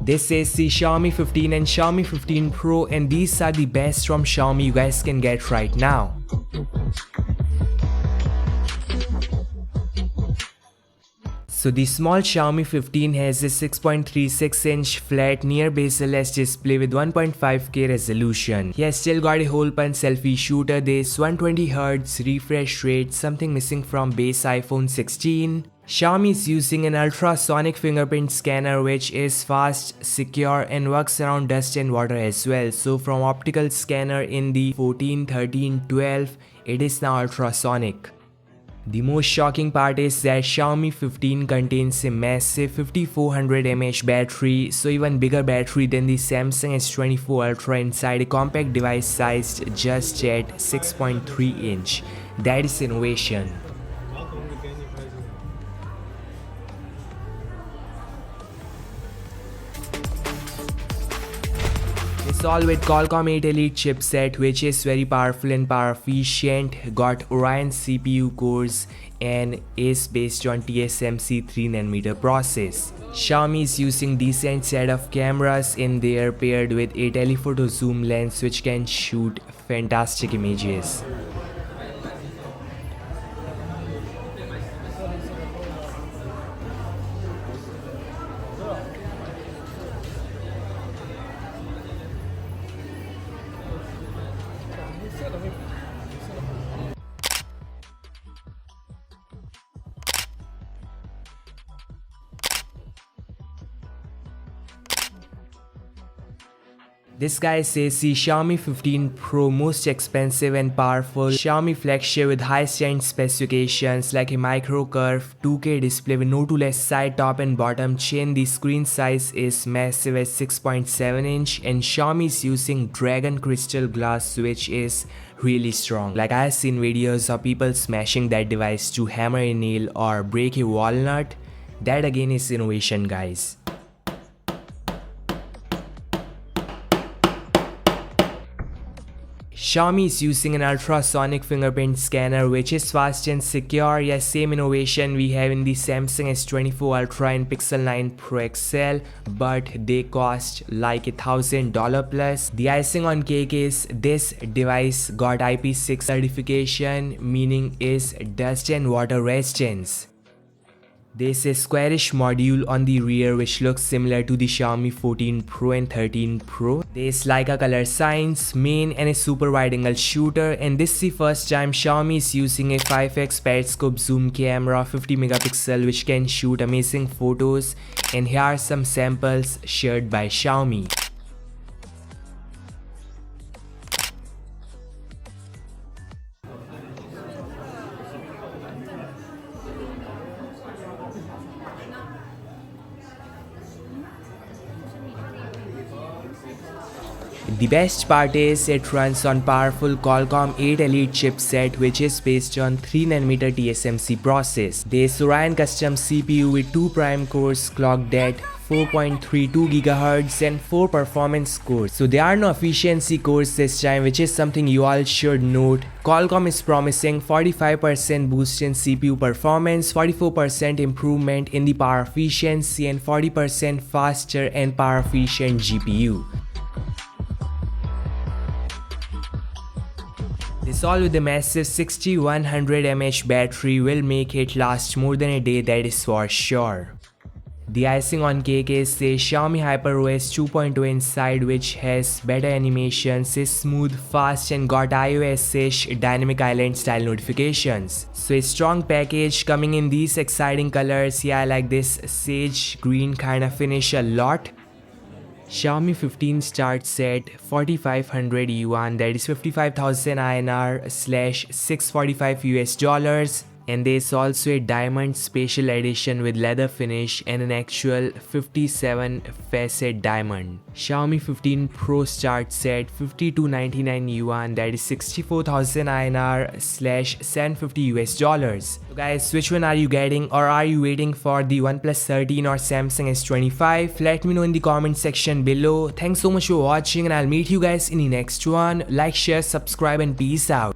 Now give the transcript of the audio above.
This is the Xiaomi 15 and Xiaomi 15 Pro, and these are the best from Xiaomi you guys can get right now. So the small Xiaomi 15 has a 6.36-inch flat near bezel-less display with 1.5K resolution. He has still got a hole punch selfie shooter. There's 120Hz refresh rate, something missing from base iPhone 16. Xiaomi is using an ultrasonic fingerprint scanner which is fast, secure and works around dust and water as well. So from optical scanner in the 14, 13, 12, it is now ultrasonic. The most shocking part is that Xiaomi 15 contains a massive 5400 mAh battery, so even bigger battery than the Samsung S24 Ultra inside a compact device sized just at 6.3 inch. That is innovation. It's all with Qualcomm 8 Elite chipset, which is very powerful and power efficient, got Orion CPU cores and is based on TSMC 3nm process. Xiaomi is using decent set of cameras in there paired with a telephoto zoom lens which can shoot fantastic images. This guy says the Xiaomi 15 Pro most expensive and powerful Xiaomi flagship with high-end specifications like a micro curve 2K display with no two-less side, top and bottom chin. The screen size is massive at 6.7 inch and Xiaomi is using Dragon crystal glass which is really strong. Like I have seen videos of people smashing that device to hammer a nail or break a walnut. That again is innovation, guys. Xiaomi is using an ultrasonic fingerprint scanner which is fast and secure. Yes, same innovation we have in the Samsung S24 Ultra and Pixel 9 Pro XL, but they cost like $1,000 plus. The icing on cake is this device got IP6 certification, meaning is dust and water resistance. There's a squarish module on the rear which looks similar to the Xiaomi 14 Pro and 13 Pro. There's Leica color signs, main and a super wide angle shooter, and this is the first time Xiaomi is using a 5x Periscope zoom camera 50 megapixel which can shoot amazing photos, and here are some samples shared by Xiaomi. The best part is it runs on powerful Qualcomm 8 Elite chipset which is based on 3nm TSMC process. There's Orion custom CPU with 2 prime cores clocked at 4.32 GHz and 4 performance cores. So there are no efficiency cores this time, which is something you all should note. Qualcomm is promising 45% boost in CPU performance, 44% improvement in the power efficiency and 40% faster and power efficient GPU. This all with the massive 6100 mAh battery will make it last more than a day, that is for sure. The icing on cake is the Xiaomi HyperOS 2.0 inside, which has better animations, is smooth, fast and got iOS-ish dynamic island style notifications. So a strong package coming in these exciting colors. Yeah, I like this sage green kind of finish a lot. Xiaomi 15 starts at 4500 yuan, that is 55,000 INR / $645 US. And there's also a diamond special edition with leather finish and an actual 57 facet diamond. Xiaomi 15 Pro starts at 5299 yuan, that is 64,000 INR / $750 US. So guys, which one are you getting, or are you waiting for the OnePlus 13 or Samsung S25? Let me know in the comment section below. Thanks so much for watching and I'll meet you guys in the next one. Like, share, subscribe and peace out.